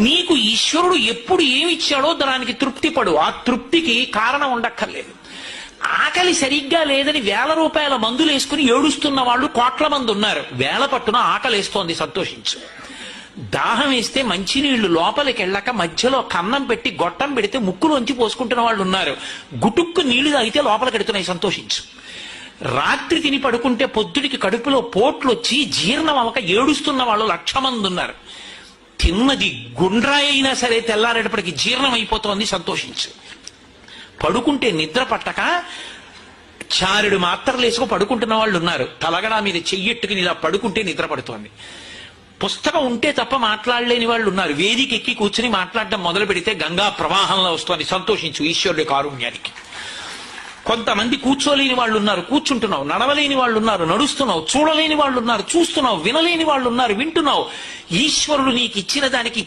నీకు ఈశ్వరుడు ఎప్పుడు ఏమిచ్చాడో దానికి తృప్తి పడు. ఆ తృప్తికి కారణం ఉండక్కర్లేదు. ఆకలి సరిగ్గా లేదని 1000 రూపాయల మందులు వేసుకుని ఏడుస్తున్న వాళ్ళు కోట్ల మంది ఉన్నారు. వేల పట్టున ఆకలేస్తోంది, సంతోషించు. దాహం వేస్తే మంచినీళ్లు లోపలికి వెళ్ళక మధ్యలో కన్నం పెట్టి గొట్టం పెడితే ముక్కులోంచి పోసుకుంటున్న వాళ్ళు ఉన్నారు. గుటుక్కు నీళ్లు తాగితే లోపలికి ఎడుతున్నాయి, సంతోషించు. రాత్రి తిని పడుకుంటే పొద్దుడికి కడుపులో పోట్లు వచ్చి జీర్ణం అవక ఏడుస్తున్న వాళ్ళు 1,00,000 మంది ఉన్నారు. తిన్నది గుండ్రాయి అయినా సరే తెల్లారేటప్పటికి జీర్ణం అయిపోతోంది, సంతోషించు. పడుకుంటే నిద్ర పట్టక చారుడు మాత్రలు వేసుకు పడుకుంటున్న వాళ్ళు ఉన్నారు. తలగడా మీద చెయ్యెట్టుకుని ఇలా పడుకుంటే నిద్ర పడుతోంది. పుస్తకం ఉంటే తప్ప మాట్లాడలేని వాళ్ళు ఉన్నారు. వేదిక ఎక్కి కూర్చుని మాట్లాడడం మొదలు పెడితే గంగా ప్రవాహంలో వస్తోంది, సంతోషించు ఈశ్వరుడి కారుణ్యానికి. కొంతమంది కూర్చోలేని వాళ్ళు ఉన్నారు, కూర్చుంటున్నావు. నడవలేని వాళ్ళు ఉన్నారు, నడుస్తున్నావు. చూడలేని వాళ్ళు ఉన్నారు, చూస్తున్నావు. వినలేని వాళ్ళు ఉన్నారు, వింటున్నావు. ఈశ్వరుడు నీకు ఇచ్చిన దానికి